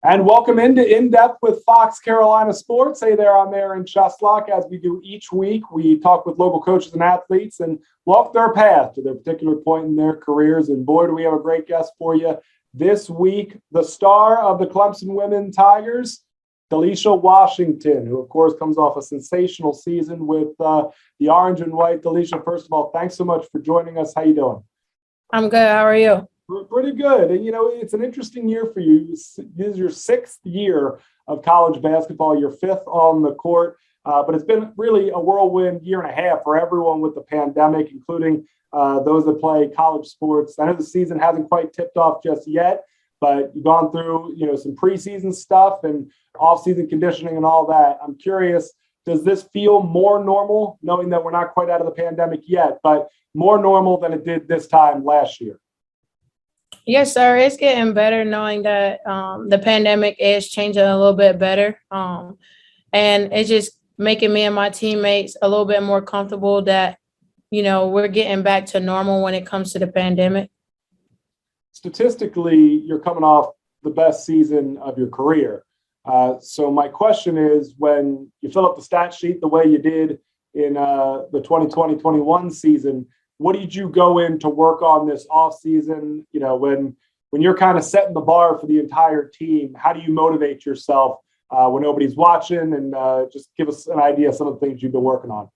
And welcome into In Depth with Fox Carolina Sports. Hey there, I'm Aaron Cheslock. As we do each week, we talk with local coaches and athletes and walk their path to their particular point in their careers. And boy, do we have a great guest for you this week. The star of the Clemson Women Tigers, Delicia Washington, who of course comes off a sensational season with the orange and white. Delicia, first of all, thanks so much for joining us. How you doing? I'm good. How are you? Pretty good. And, you know, it's an interesting year for you. This is your sixth year of college basketball, your fifth on the court. But it's been really a whirlwind year and a half for everyone with the pandemic, including those that play college sports. I know the season hasn't quite tipped off just yet, but you've gone through, some preseason stuff and off-season conditioning and all that. I'm curious, does this feel more normal, knowing that we're not quite out of the pandemic yet, but more normal than it did this time last year? Yes, sir. It's getting better knowing that the pandemic is changing a little bit better. And it's just making me and my teammates a little bit more comfortable that, we're getting back to normal when it comes to the pandemic. Statistically, you're coming off the best season of your career. So my question is, when you fill up the stat sheet the way you did in the 2020-21 season, what did you go in to work on this offseason? When you're kind of setting the bar for the entire team, how do you motivate yourself when nobody's watching? And just give us an idea of some of the things you've been working on.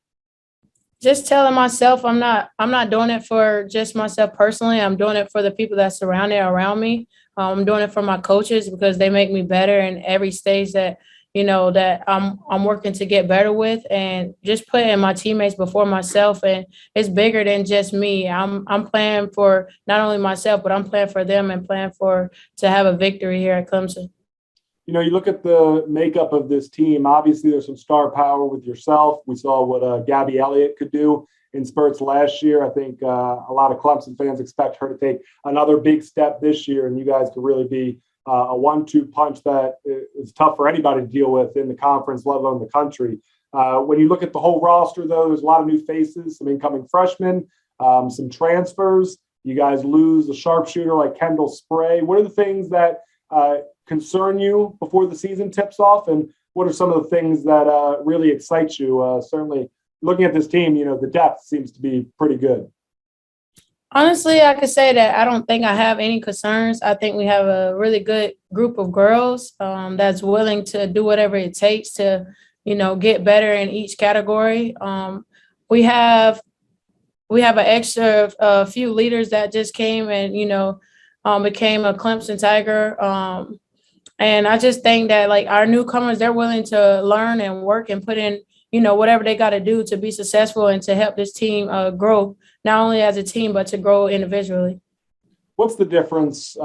Just telling myself I'm not doing it for just myself personally. I'm doing it for the people that around me. I'm doing it for my coaches because they make me better in every stage that that I'm working to get better with, and just putting my teammates before myself. And it's bigger than just me. I'm playing for not only myself, but I'm playing for them and playing to have a victory here at Clemson. You look at the makeup of this team. Obviously, there's some star power with yourself. We saw what Gabby Elliott could do in spurts last year. I think a lot of Clemson fans expect her to take another big step this year, and you guys could really be a 1-2 punch that is tough for anybody to deal with in the conference, let alone the country. When you look at the whole roster, though, there's a lot of new faces, some incoming freshmen, some transfers. You guys lose a sharpshooter like Kendall Spray. What are the things that concern you before the season tips off? And what are some of the things that really excite you? Certainly looking at this team, the depth seems to be pretty good. Honestly, I could say that I don't think I have any concerns. I think we have a really good group of girls that's willing to do whatever it takes to, get better in each category. We have an extra few leaders that just came and, became a Clemson Tiger. And I just think that our newcomers, they're willing to learn and work and put in, whatever they got to do to be successful and to help this team grow, not only as a team, but to grow individually. What's the difference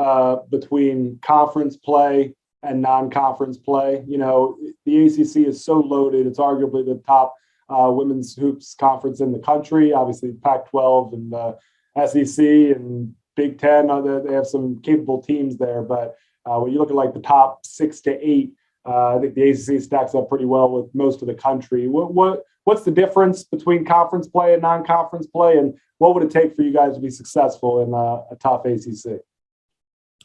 between conference play and non-conference play? The ACC is so loaded. It's arguably the top women's hoops conference in the country. Obviously, Pac-12 and SEC and Big Ten, they have some capable teams there. But when you look at the top 6 to 8, I think the ACC stacks up pretty well with most of the country. What's the difference between conference play and non-conference play, and what would it take for you guys to be successful in a tough ACC?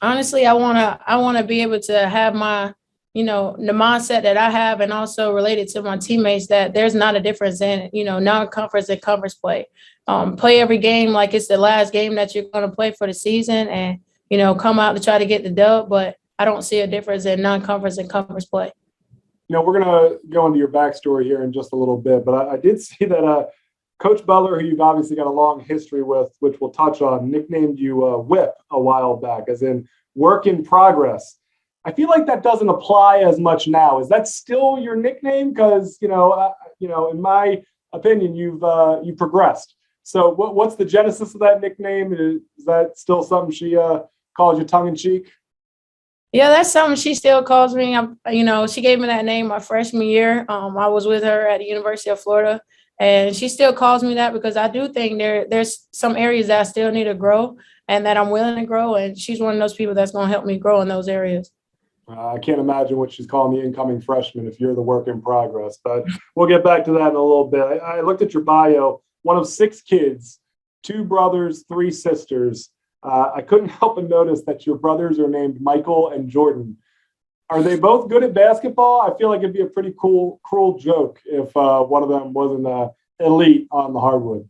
Honestly, I wanna be able to have my, the mindset that I have, and also related to my teammates, that there's not a difference in, non-conference and conference play. Play every game like it's the last game that you're going to play for the season, and, come out to try to get the dub. But I don't see a difference in non-conference and conference play. We're going to go into your backstory here in just a little bit, but I did see that Coach Butler, who you've obviously got a long history with, which we'll touch on, nicknamed you WIP a while back, as in work in progress. I feel like that doesn't apply as much now. Is that still your nickname? Because in my opinion, you've progressed. So what's the genesis of that nickname? Is that still something she calls you tongue in cheek? Yeah, that's something she still calls me. She gave me that name my freshman year. I was with her at the University of Florida, and she still calls me that because I do think there's some areas that I still need to grow and that I'm willing to grow. And she's one of those people that's going to help me grow in those areas. I can't imagine what she's calling the incoming freshman if you're the work in progress, but we'll get back to that in a little bit. I looked at your bio, one of 6 kids, 2 brothers, 3 sisters. I couldn't help but notice that your brothers are named Michael and Jordan. Are they both good at basketball? I feel like it'd be a pretty cruel joke if one of them wasn't elite on the hardwood.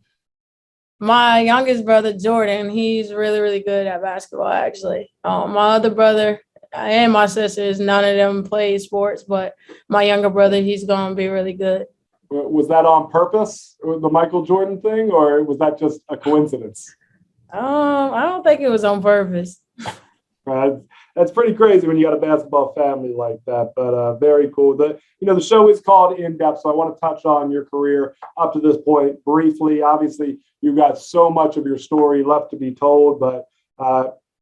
My youngest brother, Jordan, he's really, really good at basketball, actually. My other brother and my sisters, none of them play sports, but my younger brother, he's going to be really good. Was that on purpose, the Michael Jordan thing, or was that just a coincidence? I don't think it was on purpose. That's pretty crazy when you got a basketball family like that, but very cool. The show is called In Depth, so I want to touch on your career up to this point briefly. Obviously, you've got so much of your story left to be told, but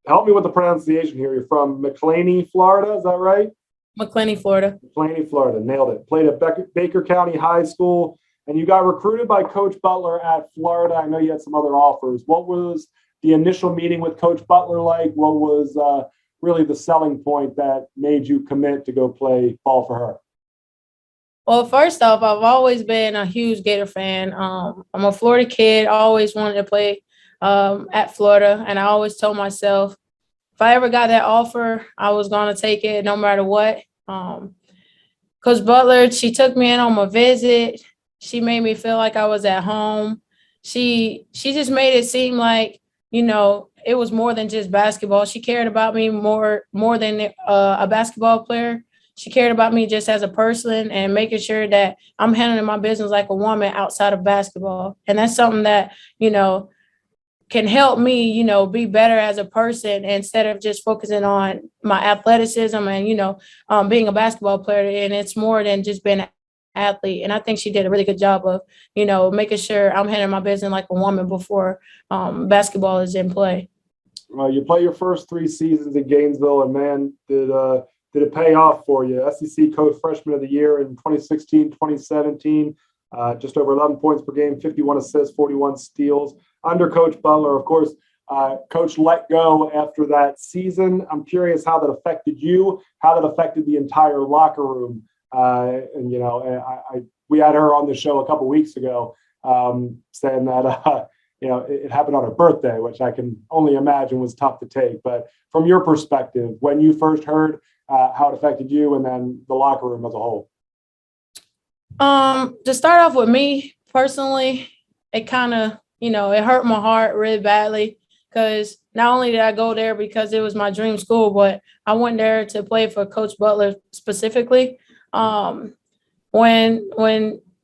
help me with the pronunciation here. You're from McClaney, Florida, is that right? McClaney, Florida. McClaney, Florida, nailed it. Played at Baker County High School, and you got recruited by Coach Butler at Florida. I know you had some other offers. What was the initial meeting with Coach Butler like? What was really the selling point that made you commit to go play ball for her? Well, first off, I've always been a huge Gator fan. I'm a Florida kid. I always wanted to play at Florida, and I always told myself if I ever got that offer, I was going to take it no matter what. Coach Butler, she took me in on my visit. She made me feel like I was at home. She just made it seem like, it was more than just basketball. She cared about me more than a basketball player. She cared about me just as a person and making sure that I'm handling my business like a woman outside of basketball. And that's something that, can help me, be better as a person instead of just focusing on my athleticism and, being a basketball player. And it's more than just being an athlete. And I think she did a really good job of, making sure I'm handling my business like a woman before basketball is in play. You play your first 3 seasons in Gainesville, and man, did it pay off for you? SEC Coach Freshman of the Year in 2016, 2017, just over 11 points per game, 51 assists, 41 steals. Under Coach Butler, of course, Coach let go after that season. I'm curious how that affected you, how that affected the entire locker room. We had her on the show a couple weeks ago saying that, it happened on her birthday, which I can only imagine was tough to take. But from your perspective, when you first heard how it affected you and then the locker room as a whole? To start off with me personally, it kind of, it hurt my heart really badly because not only did I go there because it was my dream school, but I went there to play for Coach Butler specifically. When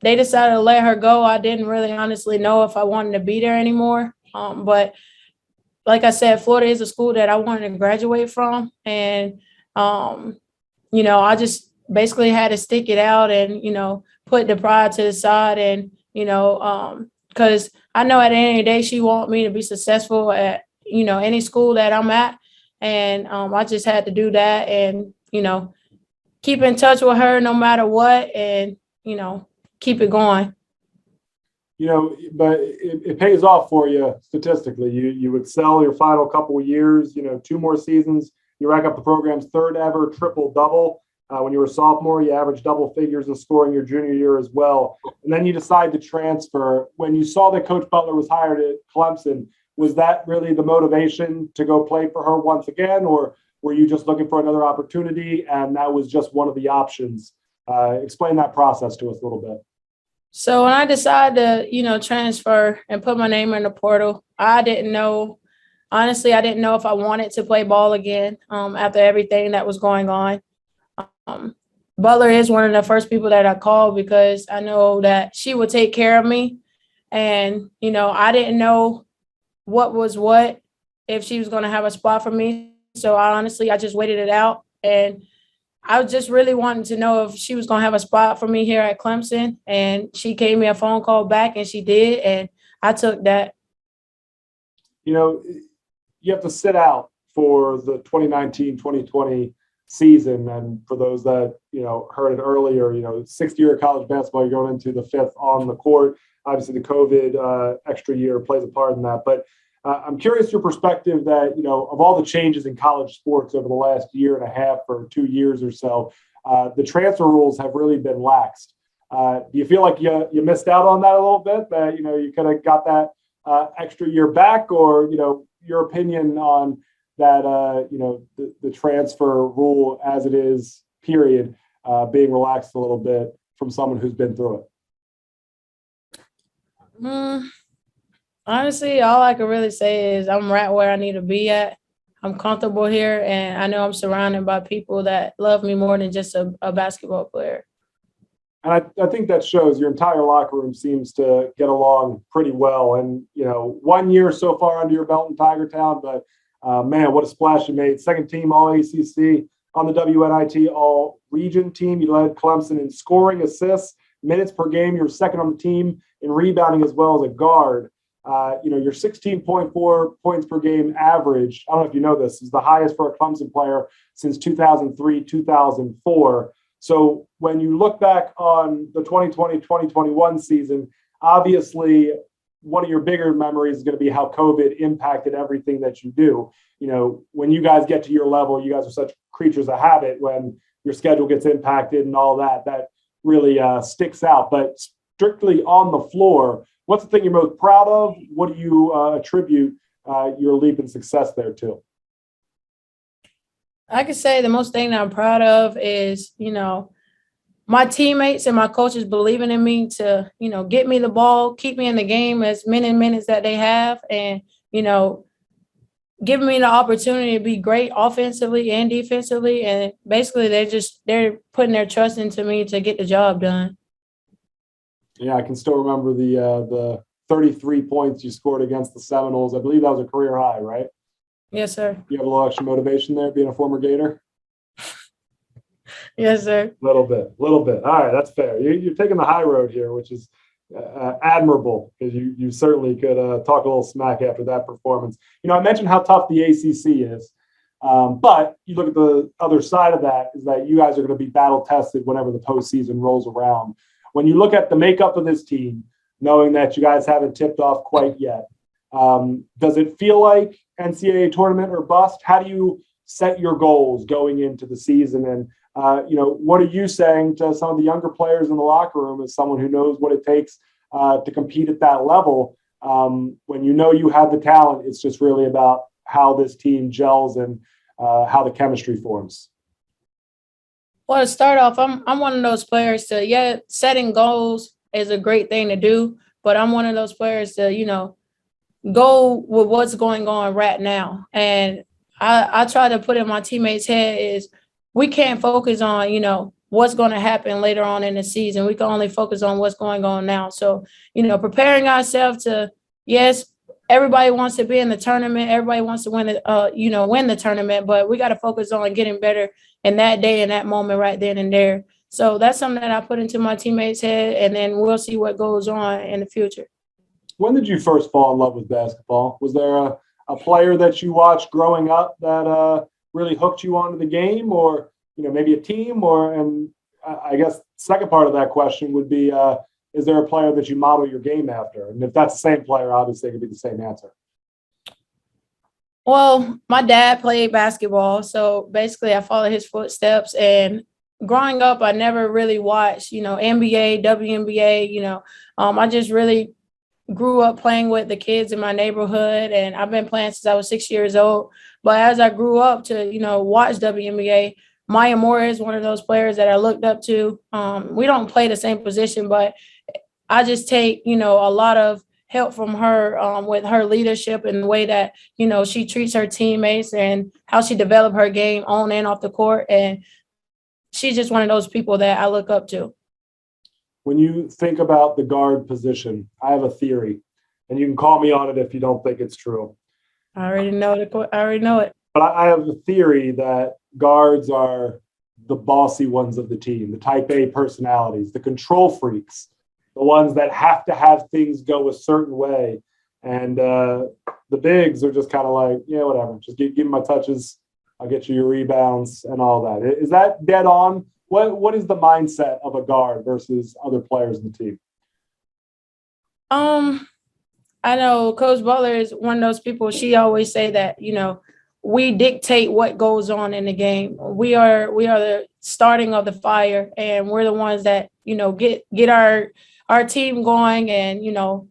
they decided to let her go, I didn't really honestly know if I wanted to be there anymore. But like I said, Florida is a school that I wanted to graduate from. And, I just basically had to stick it out and, put the pride to the side and, because I know at the end of the day, she wants me to be successful at, any school that I'm at. And I just had to do that and, keep in touch with her no matter what and, keep it going. But it pays off for you statistically. You excel your final couple of years, 2 more seasons. You rack up the program's 3rd ever triple-double. When you were a sophomore, you averaged double figures in scoring your junior year as well. And then you decide to transfer. When you saw that Coach Butler was hired at Clemson, was that really the motivation to go play for her once again? Or were you just looking for another opportunity and that was just one of the options? Explain that process to us a little bit. So when I decided to, transfer and put my name in the portal, I didn't know if I wanted to play ball again after everything that was going on. Butler is one of the first people that I called because I know that she would take care of me. And, I didn't know what was what, if she was going to have a spot for me. So I just waited it out. And I just really wanted to know if she was going to have a spot for me here at Clemson. And she gave me a phone call back and she did. And I took that. You have to sit out for the 2019-2020 season. And for those that, heard it earlier, 6th year of college basketball, you're going into the 5th on the court. Obviously, the COVID extra year plays a part in that. But I'm curious your perspective that, of all the changes in college sports over the last year and a half or 2 years or so, the transfer rules have really been laxed. Do you feel like you missed out on that a little bit, that, you could have got that extra year back, or, your opinion on that, the transfer rule as it is period, being relaxed a little bit from someone who's been through it? Honestly, all I can really say is I'm right where I need to be at. I'm comfortable here, and I know I'm surrounded by people that love me more than just a basketball player. And I think that shows. Your entire locker room seems to get along pretty well. And, 1 year so far under your belt in Tiger Town, but man, what a splash you made. Second team All ACC on the WNIT All Region team. You led Clemson in scoring, assists, minutes per game. You were second on the team in rebounding as well as a guard. Your 16.4 points per game average, I don't know if you know this, is the highest for a Clemson player since 2003, 2004. So when you look back on the 2020-2021 season, obviously one of your bigger memories is going to be how COVID impacted everything that you do. When you guys get to your level, you guys are such creatures of habit. When your schedule gets impacted and all that, that really sticks out. But strictly on the floor, what's the thing you're most proud of? What do you attribute your leap in success there to? I could say the most thing that I'm proud of is, my teammates and my coaches believing in me to, get me the ball, keep me in the game as many minutes that they have, and, giving me the opportunity to be great offensively and defensively. And basically they're putting their trust into me to get the job done. Yeah, I can still remember the 33 points you scored against the Seminoles. I believe that was a career high, right? Yes, sir. You have a little extra motivation there, being a former Gator? Yes, sir. Little bit. All right, that's fair. You're taking the high road here, which is admirable, because you certainly could talk a little smack after that performance. I mentioned how tough the ACC is, but you look at the other side of that is that you guys are going to be battle tested whenever the postseason rolls around. When you look at the makeup of this team, knowing that you guys haven't tipped off quite yet, does it feel like NCAA tournament or bust? How do you set your goals going into the season? And, what are you saying to some of the younger players in the locker room as someone who knows what it takes to compete at that level? When you have the talent, it's just really about how this team gels and how the chemistry forms. Well, to start off, I'm one of those players setting goals is a great thing to do, but I'm one of those players to, go with what's going on right now. And I try to put in my teammates' head is we can't focus on, what's going to happen later on in the season. We can only focus on what's going on now. So, preparing ourselves to, yes, everybody wants to be in the tournament. Everybody wants to win the tournament, but we got to focus on getting better in that day and that moment right then and there. So that's something that I put into my teammates' head, and then we'll see what goes on in the future. When did you first fall in love with basketball? Was there a player that you watched growing up that really hooked you onto the game, or maybe a team? And I guess second part of that question would be, is there a player that you model your game after? And if that's the same player, obviously it could be the same answer. Well, my dad played basketball, so basically I followed his footsteps. And growing up, I never really watched, NBA, WNBA. I just really grew up playing with the kids in my neighborhood, and I've been playing since I was 6 years old. But as I grew up to, watch WNBA, Maya Moore is one of those players that I looked up to. We don't play the same position, but I just take, a lot of help from her with her leadership and the way that, she treats her teammates and how she developed her game on and off the court. And she's just one of those people that I look up to. When you think about the guard position, I have a theory, and you can call me on it if you don't think it's true. I already know it. But I have a theory that guards are the bossy ones of the team, the type A personalities, the control freaks, the ones that have to have things go a certain way. And the bigs are just kind of like, yeah, whatever. Just give me my touches. I'll get you your rebounds and all that. Is that dead on? What is the mindset of a guard versus other players in the team? I know Coach Butler is one of those people. She always say that, we dictate what goes on in the game. We are the starting of the fire, and we're the ones that, get our team going, and,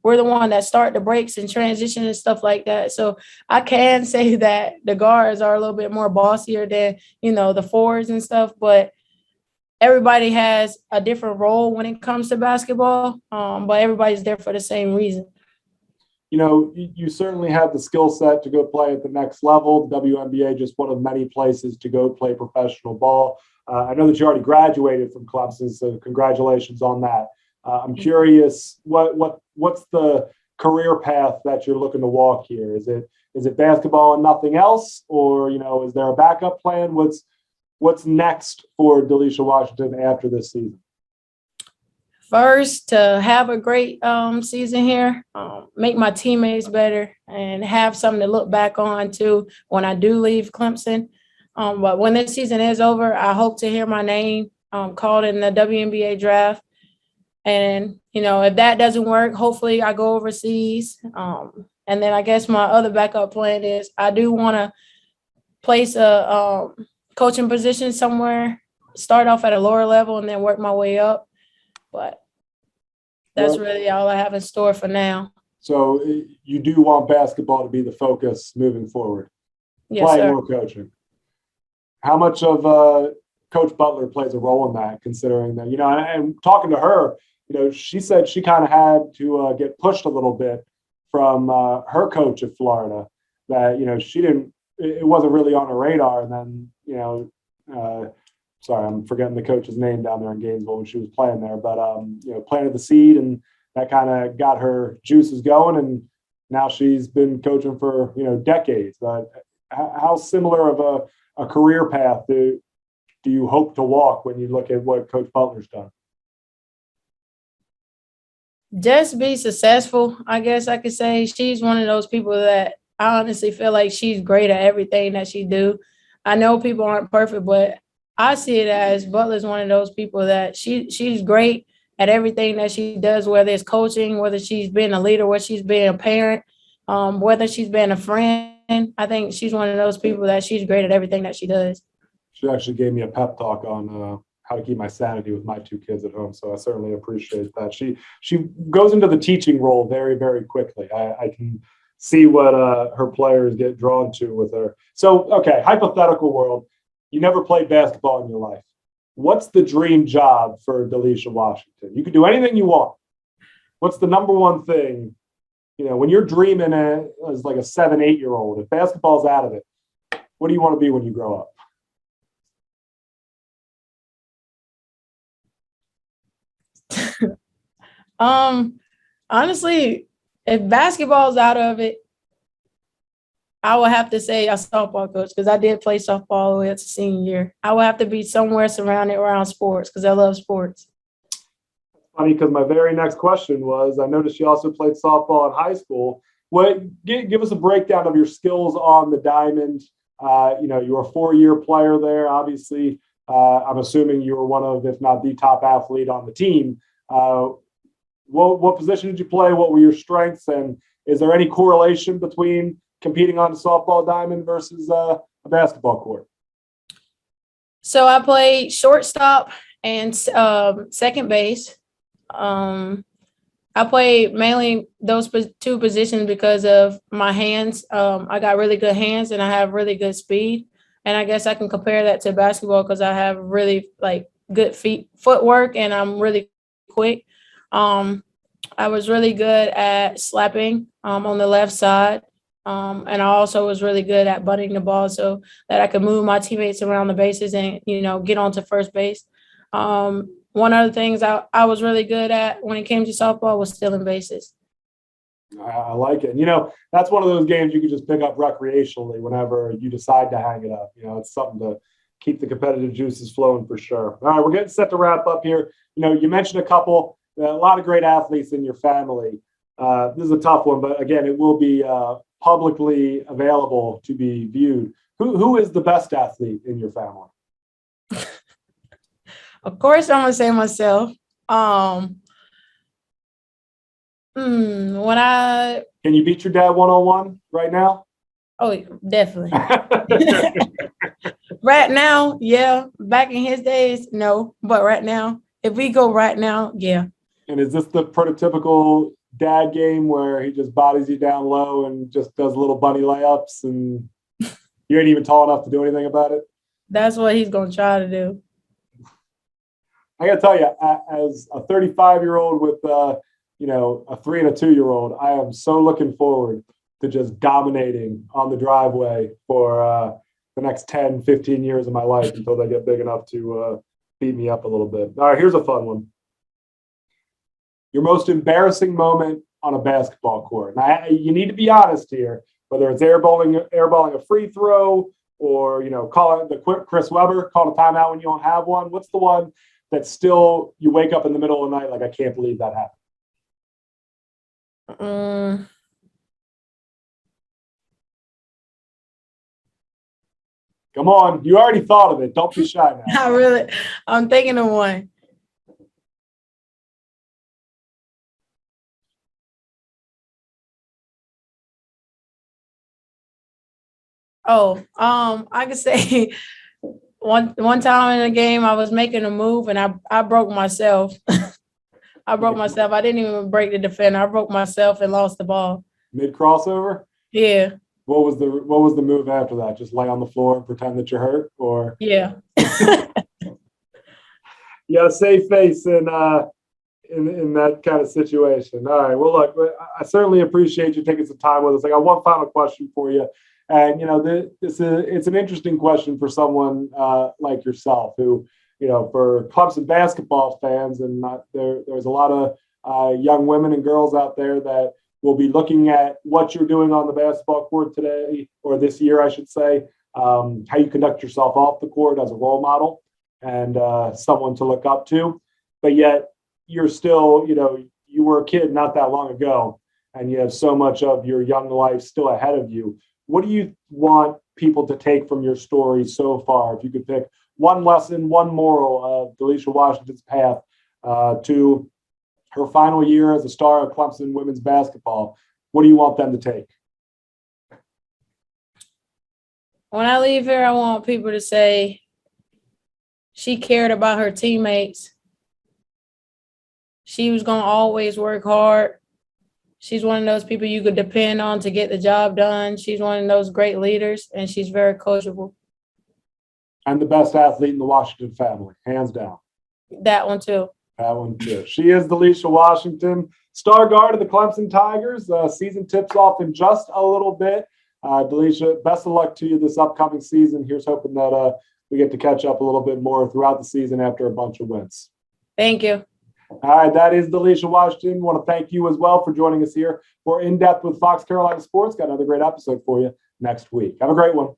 we're the one that start the breaks and transition and stuff like that. So I can say that the guards are a little bit more bossier than, the forwards and stuff, but everybody has a different role when it comes to basketball, but everybody's there for the same reason. You know, you certainly have the skill set to go play at the next level. The WNBA just one of many places to go play professional ball. I know that you already graduated from Clemson, so congratulations on that. I'm curious, what's the career path that you're looking to walk here? Is it basketball and nothing else, or is there a backup plan? What's next for Delicia Washington after this season? First, to have a great season here, make my teammates better, and have something to look back on too when I do leave Clemson. But when this season is over, I hope to hear my name called in the WNBA draft. And, if that doesn't work, hopefully I go overseas. And then I guess my other backup plan is I do want to place a coaching position somewhere, start off at a lower level and then work my way up. But that's really all I have in store for now. So you do want basketball to be the focus moving forward? Yes, playing sir. More coaching. How much of Coach Butler plays a role in that, considering that, and talking to her, she said she kind of had to get pushed a little bit from her coach at Florida, that, she didn't, it wasn't really on her radar. And then, sorry, I'm forgetting the coach's name down there in Gainesville when she was playing there, but, planted the seed, and that kind of got her juices going. And now she's been coaching for, decades. But how similar of a career path do you hope to walk when you look at what Coach Butler's done? Just be successful, I guess I could say. She's one of those people that I honestly feel like she's great at everything that she do. I know people aren't perfect, but I see it as Butler's one of those people that she's great at everything that she does, whether it's coaching, whether she's being a leader, whether she's being a parent, whether she's being a friend. I think she's one of those people that she's great at everything that she does. She actually gave me a pep talk on how to keep my sanity with my two kids at home. So I certainly appreciate that. She goes into the teaching role very, very quickly. I can see what her players get drawn to with her. So, okay, hypothetical world. You never played basketball in your life. What's the dream job for Delicia Washington? You can do anything you want. What's the number one thing, when you're dreaming as like a 7, 8-year-old, if basketball's out of it, what do you want to be when you grow up? Honestly, if basketball's out of it, I would have to say a softball coach, because I did play softball all the way up to senior year. I would have to be somewhere surrounded around sports because I love sports. Funny, because my very next question was, I noticed you also played softball in high school. Give us a breakdown of your skills on the diamond. You were a 4-year player there. Obviously, I'm assuming you were one of, if not the top athlete on the team. What position did you play? What were your strengths? And is there any correlation between competing on the softball diamond versus a basketball court? So I played shortstop and second base. I played mainly those two positions because of my hands. I got really good hands and I have really good speed. And I guess I can compare that to basketball because I have really good footwork and I'm really quick. I was really good at slapping on the left side. And I also was really good at butting the ball so that I could move my teammates around the bases and, get onto first base. One of the things I was really good at when it came to softball was stealing bases. I like it. That's one of those games you can just pick up recreationally whenever you decide to hang it up. It's something to keep the competitive juices flowing for sure. All right, we're getting set to wrap up here. You mentioned a lot of great athletes in your family. This is a tough one, but again, it will be publicly available to be viewed. Who is the best athlete in your family? Of course, I'm gonna say myself. Can you beat your dad 1-on-1 right now? Oh, definitely. Right now, yeah. Back in his days, no. But right now, if we go right now, yeah. And is this the prototypical dad game where he just bodies you down low and just does little bunny layups and you ain't even tall enough to do anything about it? That's what he's gonna try to do. I got to tell you, as a 35-year-old with, a 3 and a 2-year-old, I am so looking forward to just dominating on the driveway for the next 10, 15 years of my life until they get big enough to beat me up a little bit. All right, here's a fun one. Your most embarrassing moment on a basketball court. Now, you need to be honest here, whether it's airballing a free throw or, calling the quick Chris Webber, call a timeout when you don't have one. What's the one that still you wake up in the middle of the night like, I can't believe that happened? Come on, you already thought of it. Don't be shy now. Not really. I'm thinking of one. Oh, I could say one time in a game I was making a move and I broke myself. I broke myself. I didn't even break the defender. I broke myself and lost the ball. Mid crossover? Yeah. What was the move after that? Just lay on the floor and pretend that you're hurt, or yeah. You got a safe face in that kind of situation. All right. Well, look, I certainly appreciate you taking some time with us. I got one final question for you. And, it's an interesting question for someone like yourself who, for Clemson basketball fans, and there's a lot of young women and girls out there that will be looking at what you're doing on the basketball court today, or this year, I should say, how you conduct yourself off the court as a role model and someone to look up to. But yet you're still, you were a kid not that long ago, and you have so much of your young life still ahead of you. What do you want people to take from your story so far? If you could pick one lesson, one moral of Delicia Washington's path to her final year as a star of Clemson women's basketball, what do you want them to take? When I leave here, I want people to say she cared about her teammates. She was going to always work hard. She's one of those people you could depend on to get the job done. She's one of those great leaders, and she's very coachable. And the best athlete in the Washington family, hands down. That one too. That one too. She is Delicia Washington, star guard of the Clemson Tigers. Season tips off in just a little bit. Delicia, best of luck to you this upcoming season. Here's hoping that we get to catch up a little bit more throughout the season after a bunch of wins. Thank you. All right, that is Delicia Washington. Want to thank you as well for joining us here for In Depth with Fox Carolina Sports. Got another great episode for you next week. Have a great one.